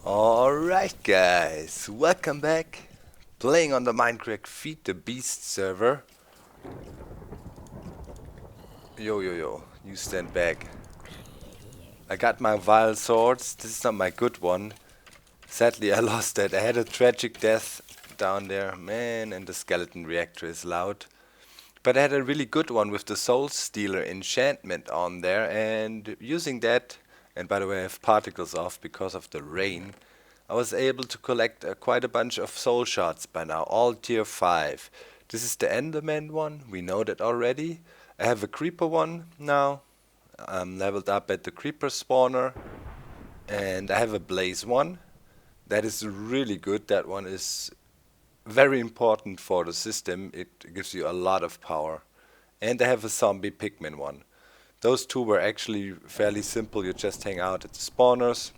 Alright guys, welcome back. Playing on the Mindcrack Feed the Beast server. Yo, you stand back. I got my vile swords, this is not my good one. Sadly I lost that, I had a tragic death down there, man, and the skeleton reactor is loud. But I had a really good one with the Soul Stealer enchantment on there, and using that, and by the way I have particles off because of the rain, I was able to collect quite a bunch of soul shards by now, all tier 5. This is the Enderman one, we know that already. I have a creeper one now, I'm leveled up at the creeper spawner, and I have a blaze one. That is really good, that one is very important for the system, it gives you a lot of power. And I have a zombie pigman one. Those two were actually fairly simple, you just hang out at the spawners,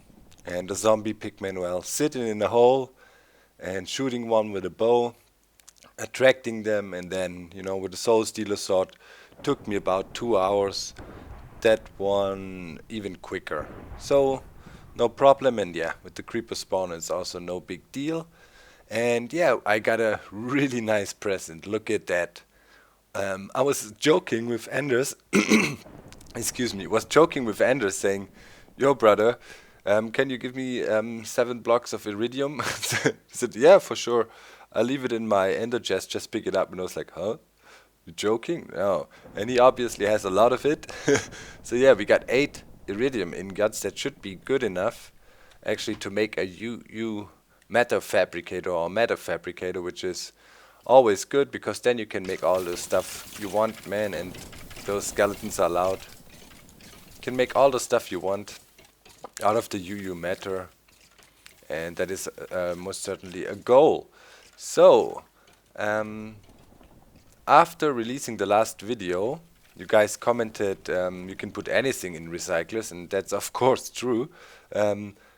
and the zombie pigman, well, sitting in a hole and shooting one with a bow, attracting them, and then, you know, with the soul stealer sword, took me about 2 hours. That one even quicker. So, no problem, and yeah, with the creeper spawn it's also no big deal. And yeah, I got a really nice present, look at that. I was joking with Anders, excuse me, was joking with Anders saying, yo brother, can you give me 7 blocks of iridium? I said, yeah, for sure. I'll leave it in my ender chest, just pick it up. And I was like, huh? You joking? No. And he obviously has a lot of it. So yeah, we got 8 iridium ingots. That should be good enough actually to make a U matter fabricator or matter fabricator, which is always good because then you can make all the stuff you want, man, and those skeletons are loud. You can make all the stuff you want out of the UU matter, and that is most certainly a goal. So, after releasing the last video, you guys commented you can put anything in recyclers, and that's of course true.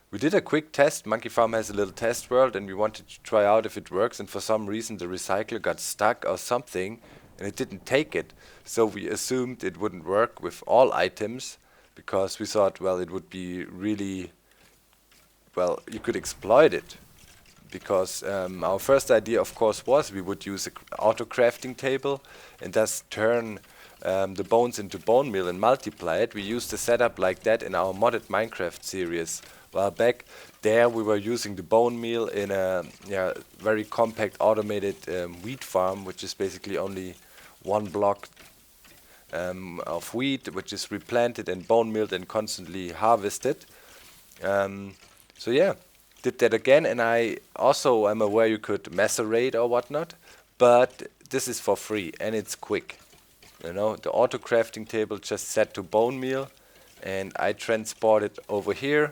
We did a quick test. Monkey Farm has a little test world, and we wanted to try out if it works, and for some reason the recycler got stuck or something, and it didn't take it. So we assumed it wouldn't work with all items, because we thought, well, it would be really, well, you could exploit it. Because our first idea, of course, was we would use an auto crafting table and thus turn the bones into bone meal and multiply it. We used a setup like that in our modded Minecraft series a while back. There we were using the bone meal in a very compact automated wheat farm, which is basically only 1 block of wheat, which is replanted and bone milled and constantly harvested. So yeah, did that again, and I also am aware you could macerate or whatnot, but this is for free and it's quick. You know, the auto crafting table just set to bone meal, and I transport it over here.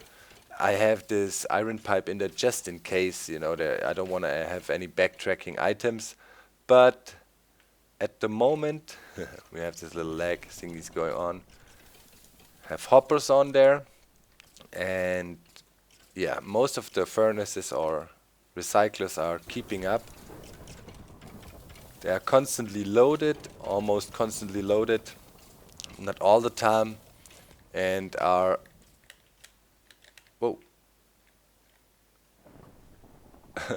I have this iron pipe in there just in case, you know, I don't want to have any backtracking items, but at the moment we have this little lag thingies going on. Have hoppers on there, and yeah, most of the furnaces or recyclers are keeping up. They are constantly loaded, almost constantly loaded, not all the time, and are... Whoa.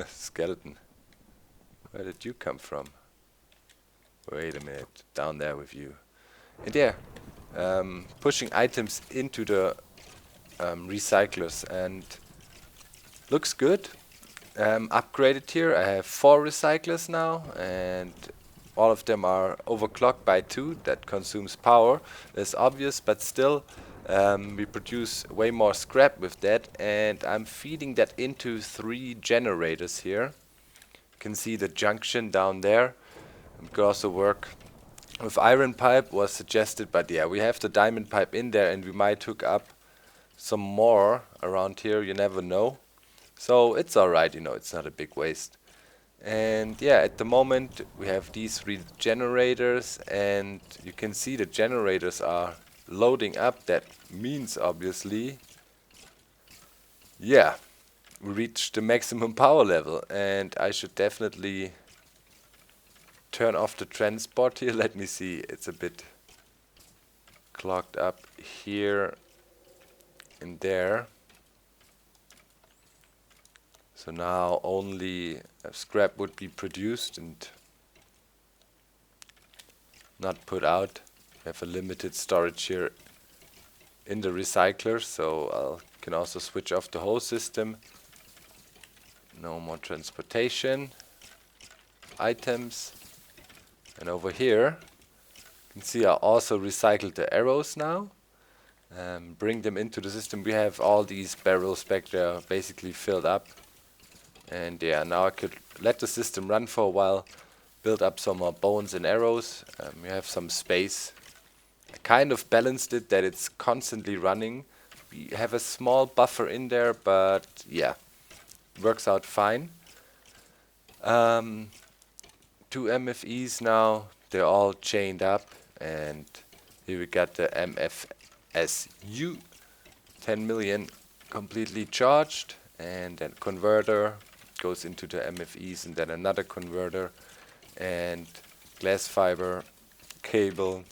Skeleton. Where did you come from? Wait a minute, down there with you. And yeah, pushing items into the recyclers, and looks good. Upgraded here. I have 4 recyclers now, and all of them are overclocked by 2. That consumes power. That's obvious, but still, we produce way more scrap with that, and I'm feeding that into 3 generators here. You can see the junction down there. We could also work with iron pipe, was suggested, but yeah, we have the diamond pipe in there, and we might hook up some more around here, you never know. So it's alright, you know, it's not a big waste. And yeah, at the moment we have these 3 generators, and you can see the generators are loading up. That means obviously, yeah, we reached the maximum power level, and I should definitely turn off the transport here. Let me see, it's a bit clogged up here and there. So now only scrap would be produced and not put out. We have a limited storage here in the recycler, so I can also switch off the whole system. No more transportation. Items. And over here, you can see I also recycled the arrows now. Bring them into the system. We have all these barrels back there basically filled up. And yeah, now I could let the system run for a while, build up some more bones and arrows. We have some space. I kind of balanced it that it's constantly running. We have a small buffer in there, but yeah, works out fine. 2 MFEs now, they're all chained up, and here we got the MFSU, 10 million completely charged, and then converter goes into the MFEs, and then another converter, and glass fiber cable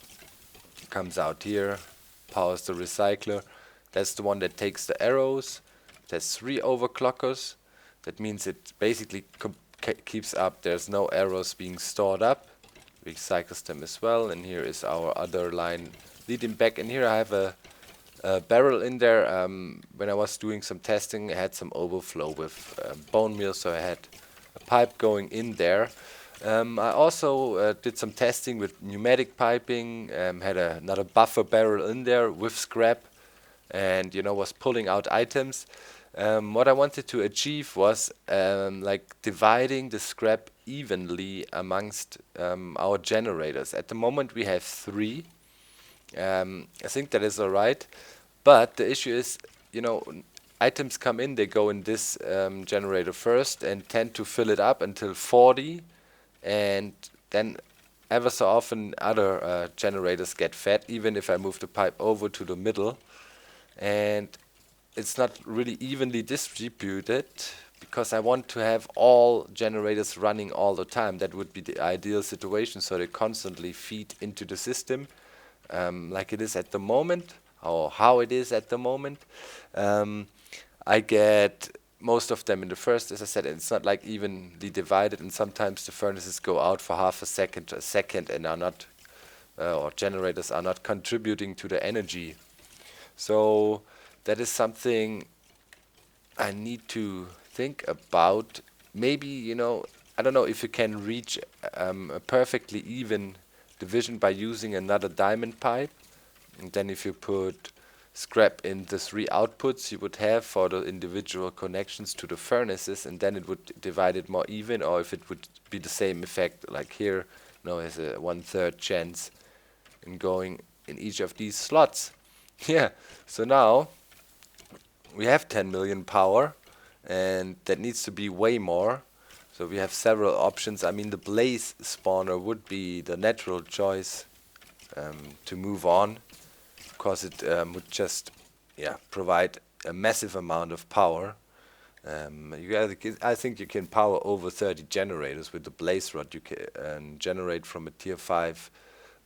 comes out here, powers the recycler. That's the one that takes the arrows. There's 3 overclockers. That means it basically keeps up. There's no arrows being stored up. Recycles them as well. And here is our other line leading back. And here I have a barrel in there. When I was doing some testing, I had some overflow with bone meal, so I had a pipe going in there. I also did some testing with pneumatic piping, had another buffer barrel in there with scrap, and was pulling out items. What I wanted to achieve was like dividing the scrap evenly amongst our generators. At the moment we have 3. I think that is alright, but the issue is, items come in, they go in this generator first and tend to fill it up until 40, and then ever so often other generators get fed, even if I move the pipe over to the middle, and it's not really evenly distributed because I want to have all generators running all the time. That would be the ideal situation, so they constantly feed into the system like it is at the moment, or how it is at the moment. I get most of them in the first, as I said, and it's not like evenly divided, and sometimes the furnaces go out for half a second, and are not, or generators are not contributing to the energy. So that is something I need to think about. Maybe, I don't know if you can reach a perfectly even division by using another diamond pipe. And then if you put scrap in the 3 outputs you would have for the individual connections to the furnaces, and then it would divide it more even, or if it would be the same effect like here, has a 1/3 chance in going in each of these slots. Yeah, so now we have 10 million power, and that needs to be way more. So we have several options. I mean, the blaze spawner would be the natural choice to move on, because it would just provide a massive amount of power. I think you can power over 30 generators with the blaze rod. You can generate from a tier 5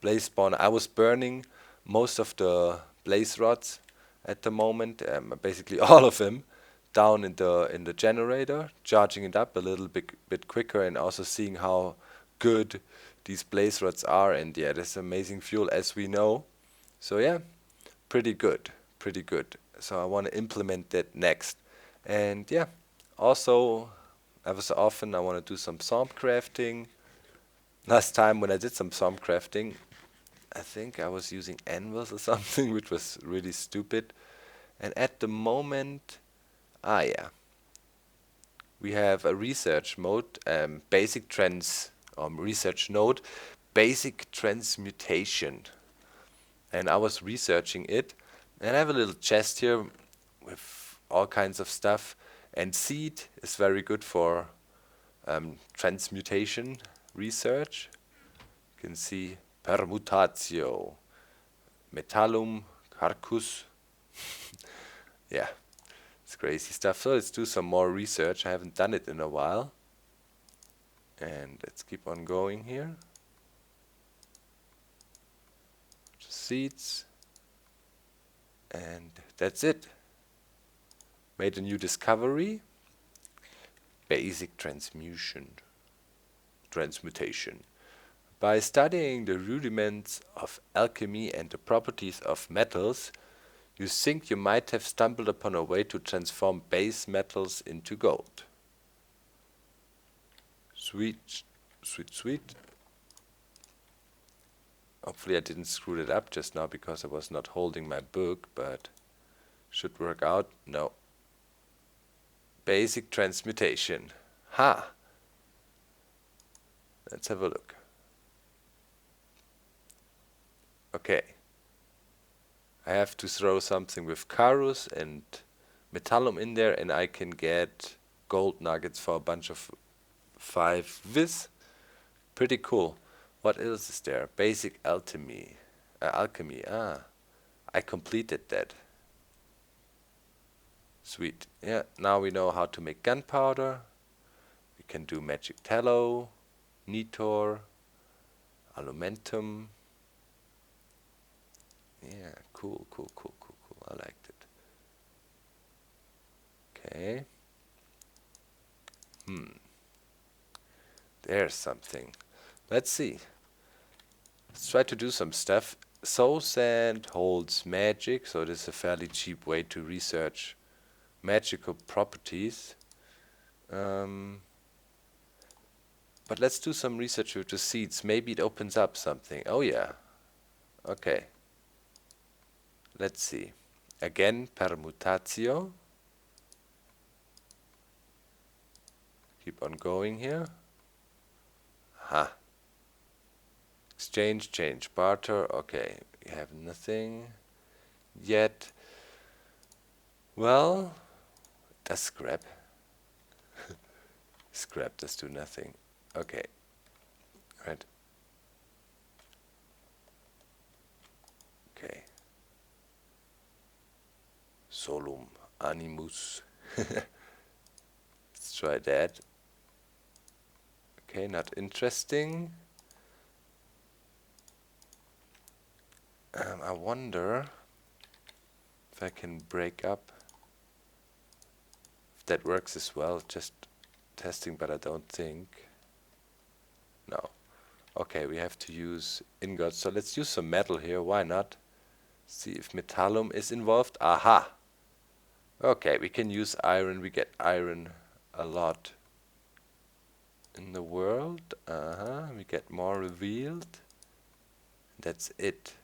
blaze spawner. I was burning most of the blaze rods at the moment, basically all of them, down in the generator, charging it up a little bit quicker, and also seeing how good these blaze rods are. And yeah, that's amazing fuel, as we know. So yeah, pretty good. So I want to implement that next. And yeah, also ever so often I want to do some Thaumcrafting. Last time when I did some Thaumcrafting, I think I was using anvils or something, which was really stupid. And at the moment, we have a research mode, research node, basic transmutation. And I was researching it, and I have a little chest here with all kinds of stuff. And seed is very good for transmutation research. You can see permutatio, metallum, carcus. Yeah, it's crazy stuff. So let's do some more research. I haven't done it in a while. And let's keep on going here. Seeds. And that's it. Made a new discovery. Basic transmutation. By studying the rudiments of alchemy and the properties of metals, you think you might have stumbled upon a way to transform base metals into gold. Sweet, sweet, sweet. Hopefully I didn't screw it up just now because I was not holding my book, but should work out. No. Basic transmutation. Ha! Let's have a look. Okay. I have to throw something with Karus and Metallum in there, and I can get gold nuggets for a bunch of 5 vis. Pretty cool. What else is there? Basic alchemy. Alchemy. I completed that. Sweet. Yeah, now we know how to make gunpowder. We can do magic tallow, nitor, alumentum. Yeah, cool. I liked it. Okay. There's something. Let's see. Let's try to do some stuff. Soul sand holds magic, so this is a fairly cheap way to research magical properties. But let's do some research with the seeds. Maybe it opens up something. Oh yeah. Okay. Let's see. Again, permutatio. Keep on going here. Aha. Exchange, change, barter. Okay, we have nothing yet. Well, does scrap. Scrap does do nothing. Okay. Right. Okay. Solum animus. Let's try that. Okay, not interesting. I wonder if I can break up. If that works as well, just testing, but I don't think. No. Okay, we have to use ingots. So let's use some metal here. Why not? See if metallum is involved. Aha! Okay, we can use iron. We get iron a lot in the world. We get more revealed. That's it.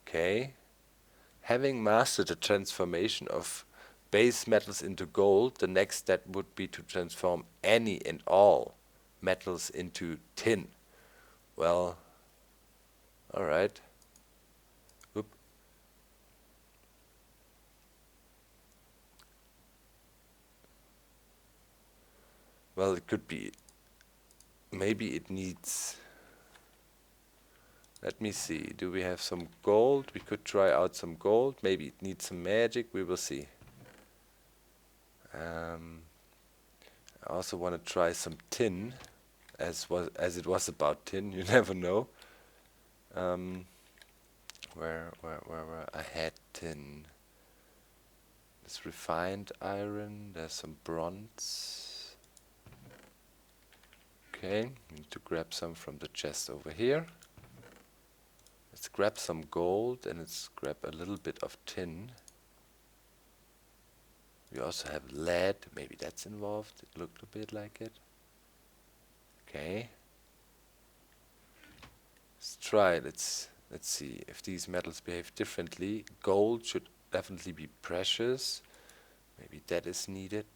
Okay. Having mastered the transformation of base metals into gold, the next step would be to transform any and all metals into tin. Well, alright. Oop. Well, it could be. Maybe it needs. Let me see. Do we have some gold? We could try out some gold. Maybe it needs some magic. We will see. I also want to try some tin, as it was about tin. You never know. Where I had tin. This refined iron. There's some bronze. Okay, need to grab some from the chest over here. Let's grab some gold and let's grab a little bit of tin. We also have lead. Maybe that's involved. It looked a bit like it. Okay. Let's try. Let's see if these metals behave differently. Gold should definitely be precious. Maybe that is needed.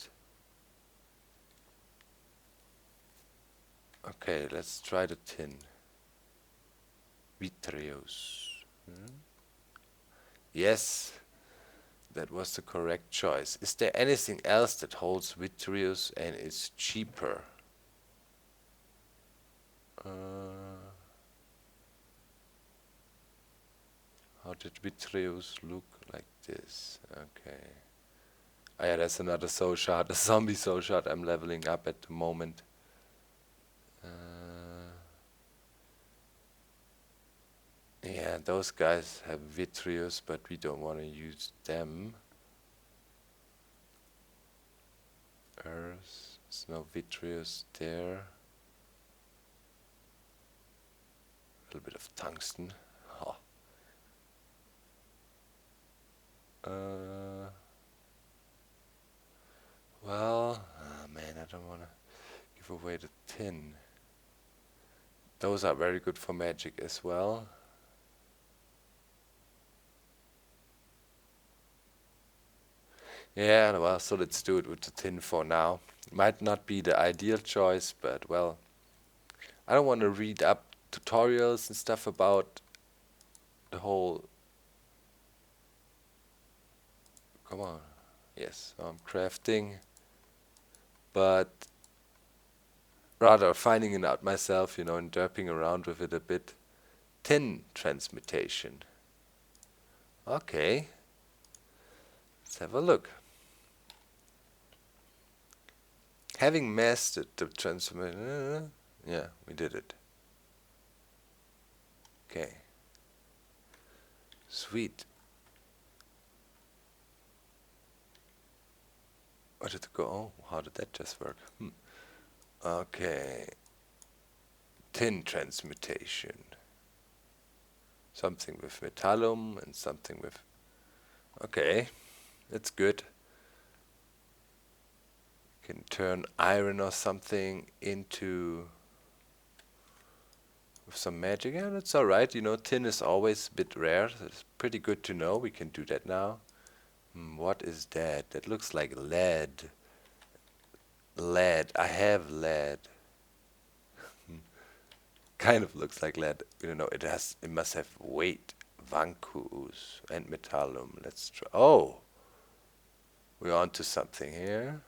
Okay, let's try the tin. Vitreous. Yes, that was the correct choice. Is there anything else that holds vitreous and is cheaper? How did vitreous look like this? Okay. Ah yeah, that's another soul shard, a zombie soul shard I'm leveling up at the moment. Yeah, those guys have vitreous, but we don't want to use them. Earth. There's no vitreous there. A little bit of tungsten. Oh. Well, man, I don't want to give away the tin. Those are very good for magic as well. Yeah, well, so let's do it with the tin for now. Might not be the ideal choice, but well, I don't want to read up tutorials and stuff about the whole... Come on. Yes, I'm crafting. But rather finding it out myself, you know, and derping around with it a bit. Tin transmutation. Okay. Let's have a look. Having mastered the transformation... yeah, we did it. Okay. Sweet. Where did it go? Oh, how did that just work? Okay. Tin transmutation. Something with metallum and something with... Okay, that's good. Can turn iron or something into... with some magic. Yeah, that's alright. You know, tin is always a bit rare. So it's pretty good to know. We can do that now. What is that? That looks like lead. Lead. I have lead. Kind of looks like lead. You don't know. It must have weight. Vancus and metallum. Let's try. Oh, we're on to something here.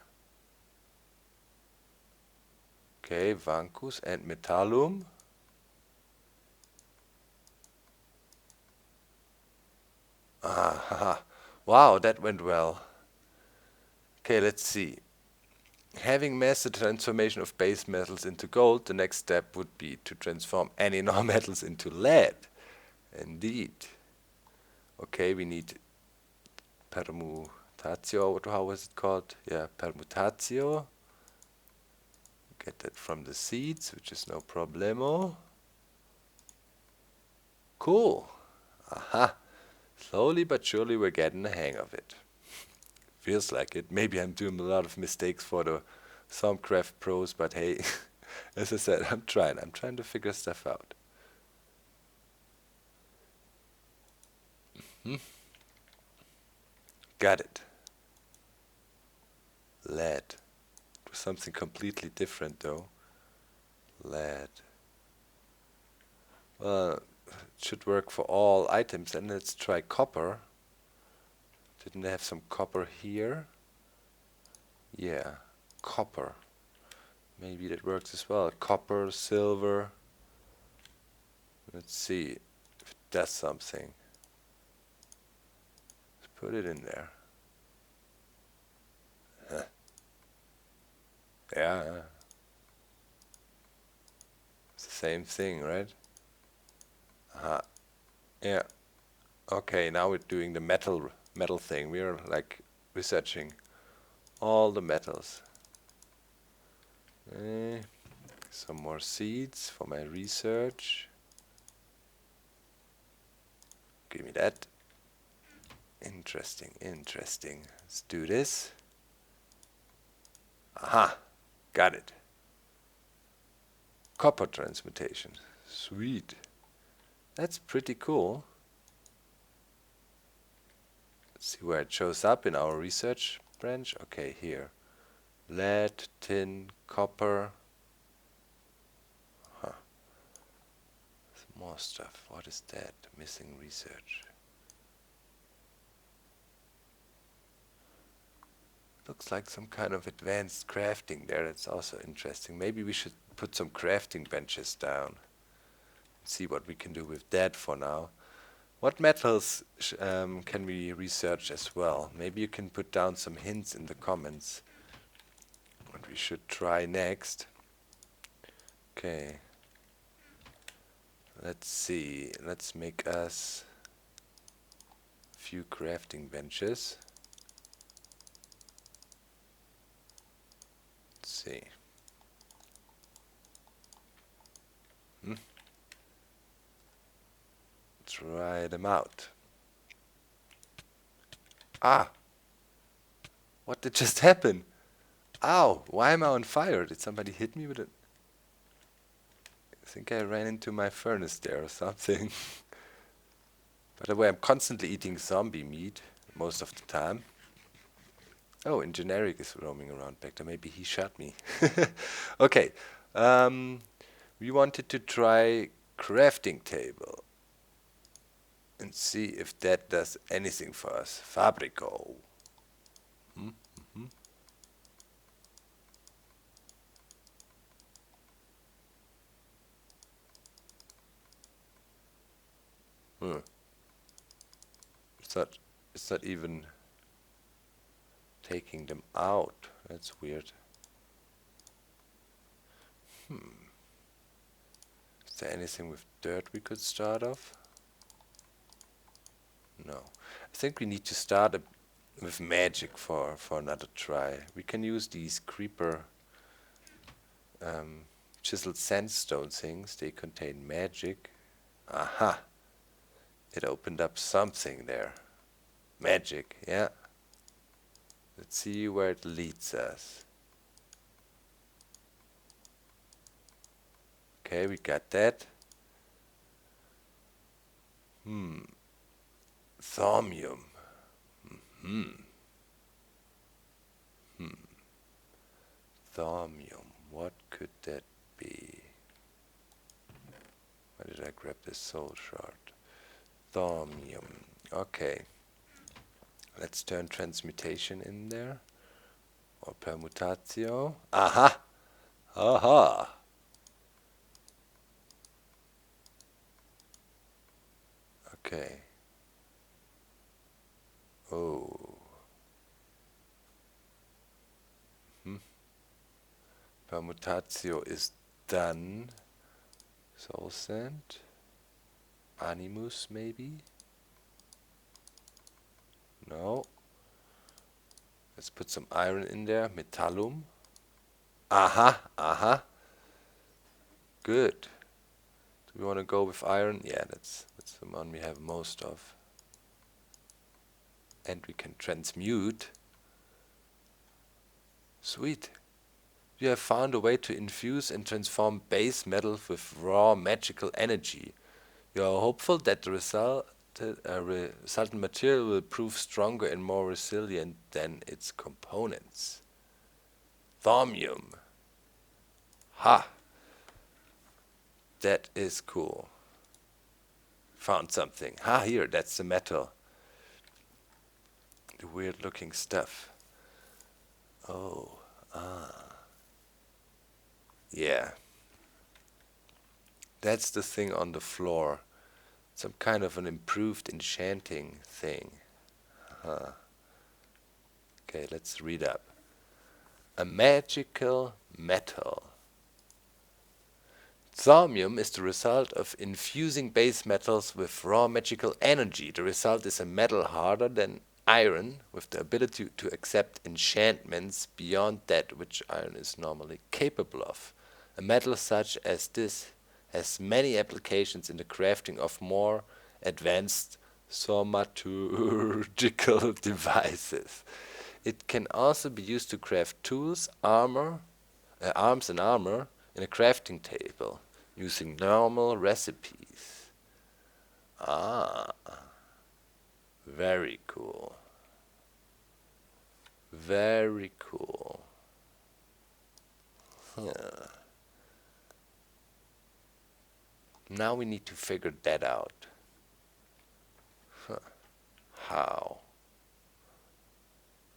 Okay, vancus and metallum. Ah, haha. Wow, that went well. Okay, let's see. Having mastered the transformation of base metals into gold, the next step would be to transform any non-metals into lead. Indeed. Okay, we need permutatio. How was it called? Yeah, permutatio. Get that from the seeds, which is no problemo. Cool. Aha. Slowly but surely we're getting the hang of it. Feels like it. Maybe I'm doing a lot of mistakes for the Thaumcraft pros, but hey, as I said, I'm trying to figure stuff out. Got it. Lead. Something completely different though. Lead. Well, it should work for all items. And let's try copper. Didn't they have some copper here? Yeah, copper. Maybe that works as well. Copper, silver. Let's see if it does something. Let's put it in there. Huh. Yeah. It's the same thing, right? Yeah. Okay, now we're doing the metal thing. We're like researching all the metals. Some more seeds for my research. Give me that. Interesting, interesting. Let's do this. Aha, got it. Copper transmutation. Sweet. That's pretty cool. Let's see where it shows up in our research branch. Okay, here. Lead, tin, copper. Huh. Some more stuff. What is that? Missing research. Looks like some kind of advanced crafting there. That's also interesting. Maybe we should put some crafting benches down. See what we can do with that for now. What metals can we research as well? Maybe you can put down some hints in the comments. What we should try next. Okay. Let's see. Let's make us a few crafting benches. see. Try them out. Ah! What did just happen? Ow! Why am I on fire? Did somebody hit me with it? I think I ran into my furnace there or something. By the way, I'm constantly eating zombie meat most of the time. Oh, and Generic is roaming around back there. Maybe he shot me. Okay. We wanted to try crafting table and see if that does anything for us. Fabrico. Hmm. It's not even taking them out. That's weird. Is there anything with dirt we could start off? No. I think we need to start with magic for another try. We can use these creeper chiseled sandstone things. They contain magic. Aha! It opened up something there. Magic, yeah. Let's see where it leads us. Okay, we got that. Thaumium. Thaumium. What could that be? Why did I grab this soul shard? Thaumium. Okay. Let's turn transmutation in there. Or permutatio. Aha! Aha! Okay. Oh. Permutatio is done. Soul sand. Animus maybe? No. Let's put some iron in there. Metallum. Aha! Aha! Good. Do we want to go with iron? Yeah, that's the one we have most of. And we can transmute. Sweet. You have found a way to infuse and transform base metal with raw magical energy. You are hopeful that the resultant material will prove stronger and more resilient than its components. Thaumium. Ha! That is cool. Found something. Ha, here, that's the metal. The weird looking stuff. Oh, yeah. That's the thing on the floor. Some kind of an improved enchanting thing. Okay, let's read up. A magical metal. Thaumium is the result of infusing base metals with raw magical energy. The result is a metal harder than iron, with the ability to accept enchantments beyond that which iron is normally capable of. A metal such as this has many applications in the crafting of more advanced thaumaturgical devices. It can also be used to craft tools, arms and armor in a crafting table using normal recipes. Ah, very cool. Very cool. Huh. Now we need to figure that out. Huh. How?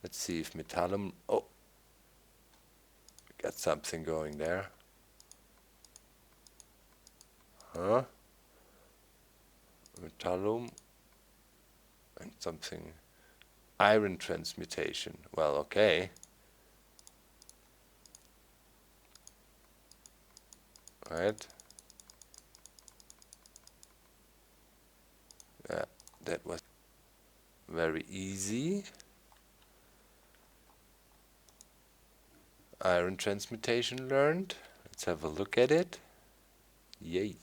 Let's see if metallum... Oh! Got something going there. Huh? Metallum and something. Iron transmutation. Well, okay. Right? Yeah, that was very easy. Iron transmutation learned. Let's have a look at it. Yeah. We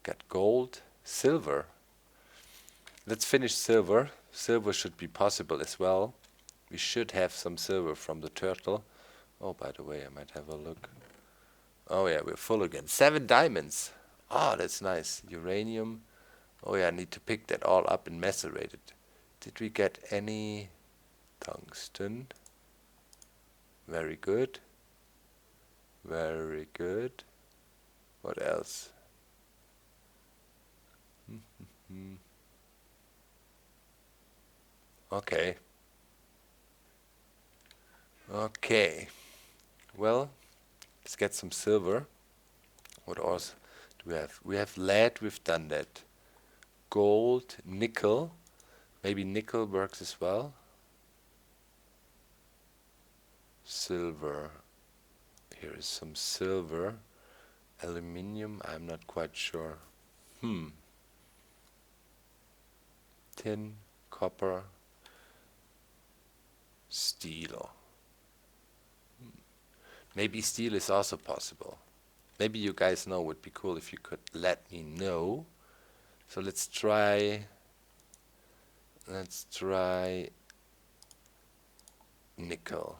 got gold, silver. Let's finish silver. Silver should be possible as well. We should have some silver from the turtle. Oh, by the way, I might have a look. Oh yeah, we're full again. 7 diamonds. Oh, that's nice. Uranium. Oh yeah, I need to pick that all up and macerate it. Did we get any tungsten? Very good. Very good. What else? Okay. Okay. Well, let's get some silver. What else do we have? We have lead, we've done that. Gold, nickel. Maybe nickel works as well. Silver. Here is some silver. Aluminium, I'm not quite sure. Tin, copper, steel. Maybe steel is also possible. Maybe you guys know. Would be cool if you could let me know. So let's try nickel.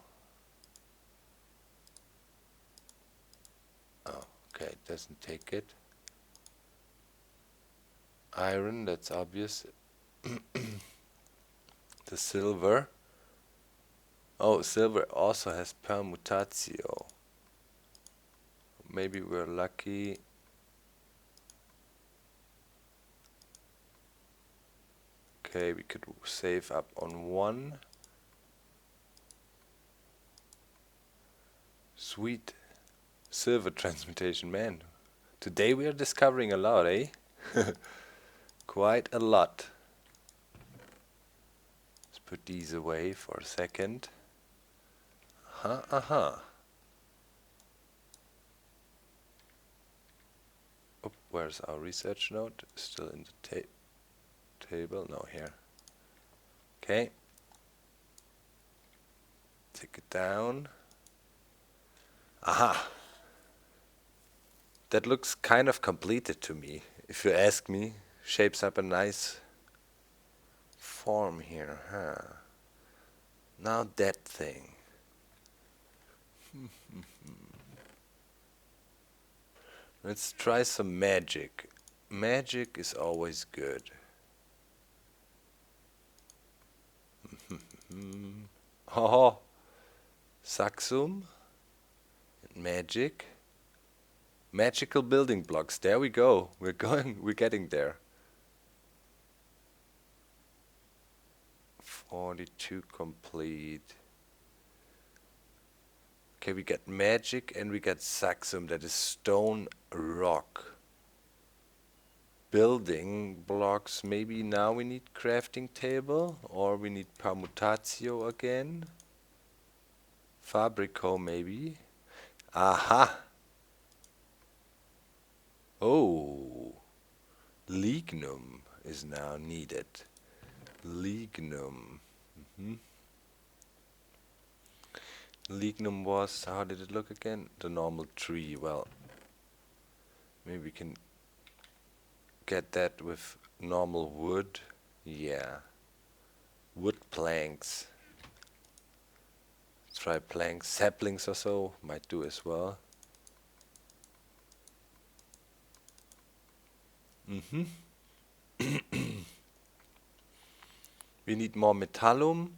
Oh, okay, it doesn't take it. Iron, that's obvious. The silver. Oh, silver also has permutatio. Maybe we're lucky. Okay, we could save up on 1. Sweet. Silver transmutation, man. Today we are discovering a lot, eh? Quite a lot. Let's put these away for a second. Oh, where's our research note? Still in the table? No, here. Okay. Take it down. Aha! That looks kind of completed to me, if you ask me. Shapes up a nice form here, huh? Now that thing. Let's try some magic. Magic is always good. Oh, Saxum. Magic. Magical building blocks. There we go. We're getting there. 42 complete. Okay, we got magic and we got saxum, that is stone rock. Building blocks, maybe now we need crafting table, or we need permutatio again. Fabrico maybe. Aha! Oh! Lignum is now needed. Lignum. Lignum was, how did it look again? The normal tree. Well, maybe we can get that with normal wood. Yeah. Wood planks. Let's try planks. Saplings or so might do as well. We need more metallum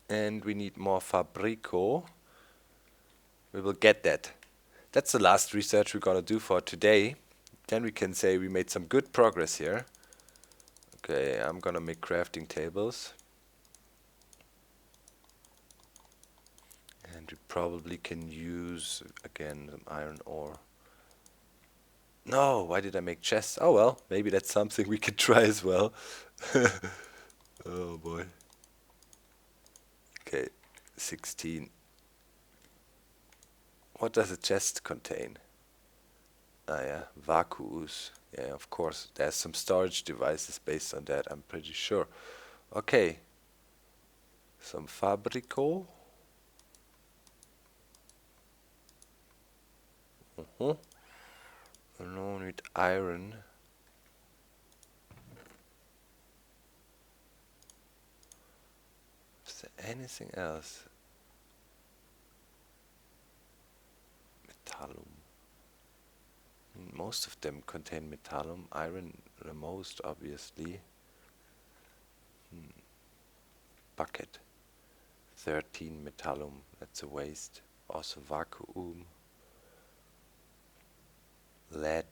and we need more fabrico. We will get that. That's the last research we're gonna do for today. Then we can say we made some good progress here. Okay, I'm gonna make crafting tables. And we probably can use, again, some iron ore. No, why did I make chests? Oh well, maybe that's something we could try as well. Oh boy. Okay, 16. What does a chest contain? Ah yeah, vacuus. Yeah, of course. There's some storage devices based on that, I'm pretty sure. Okay. Some fabrico. No need iron. Is there anything else? Metallum. Most of them contain metallum. Iron the most, obviously. Bucket. 13 metallum. That's a waste. Also vacuum. Lead.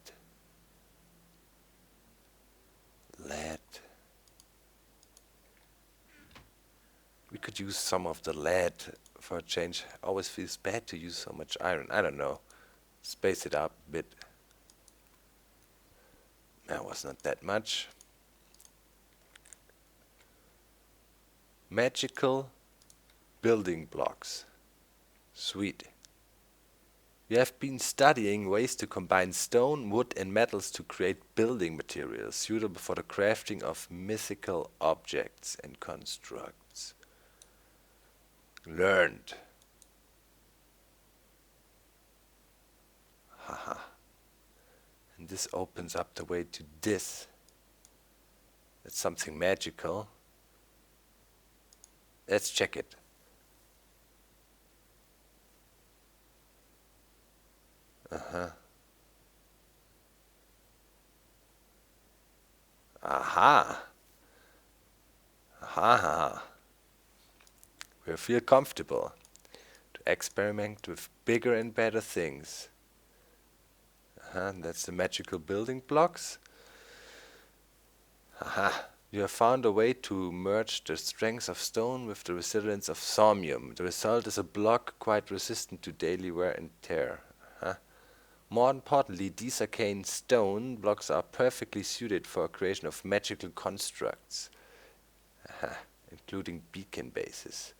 We could use some of the lead for a change. Always feels bad to use so much iron. I don't know. Space it up a bit. That was not that much. Magical building blocks. Sweet. We have been studying ways to combine stone, wood and metals to create building materials suitable for the crafting of mythical objects and constructs. Learned. Haha. And this opens up the way to this. It's something magical. Let's check it. Aha. Aha. We feel comfortable to experiment with bigger and better things. That's the magical building blocks. Aha. You have found a way to merge the strength of stone with the resilience of thaumium. The result is a block quite resistant to daily wear and tear. More importantly, these arcane stone blocks are perfectly suited for creation of magical constructs, including beacon bases.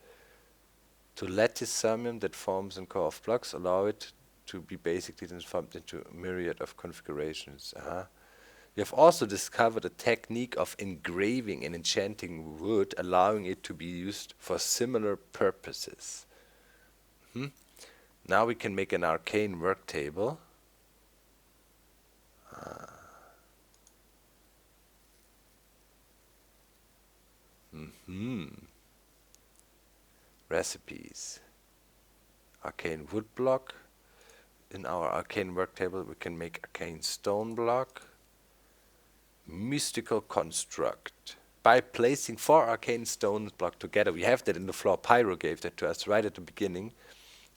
To lattice thaumium that forms in core of blocks allow it to be basically transformed into a myriad of configurations. We have also discovered a technique of engraving and enchanting wood, allowing it to be used for similar purposes. Now we can make an arcane work table. Recipes. Arcane wood block. In our arcane work table we can make arcane stone block. Mystical construct. By placing 4 arcane stone block together, we have that in the floor. Pyro gave that to us right at the beginning.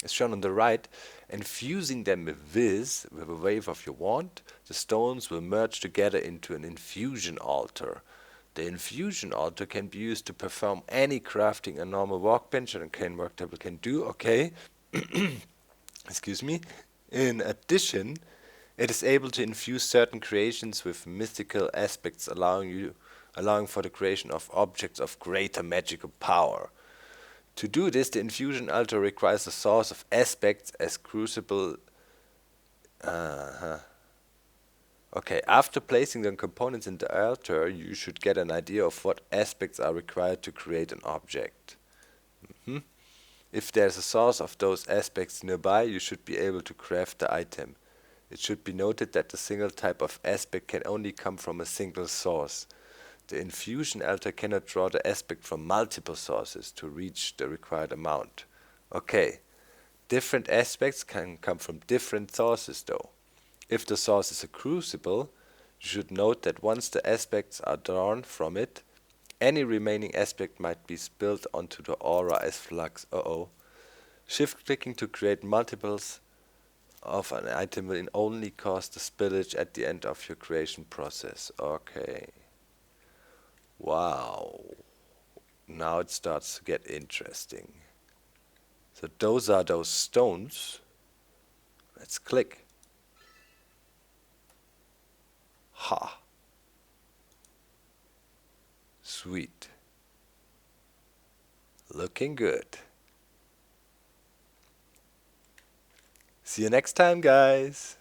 It's shown on the right. And fusing them with a wave of your wand, the stones will merge together into an infusion altar. The infusion altar can be used to perform any crafting a normal workbench and arcane work table can do. Okay. Excuse me. In addition, it is able to infuse certain creations with mythical aspects, allowing for the creation of objects of greater magical power. To do this, the infusion altar requires a source of aspects as crucible. Okay, after placing the components in the altar, you should get an idea of what aspects are required to create an object. If there's a source of those aspects nearby, you should be able to craft the item. It should be noted that the single type of aspect can only come from a single source. The infusion altar cannot draw the aspect from multiple sources to reach the required amount. Okay, different aspects can come from different sources though. If the source is a crucible, you should note that once the aspects are drawn from it, any remaining aspect might be spilled onto the aura as flux. Shift clicking to create multiples of an item will only cause the spillage at the end of your creation process. Okay. Wow. Now it starts to get interesting. So those are those stones. Let's click. Ha. Sweet. Looking good. See you next time, guys.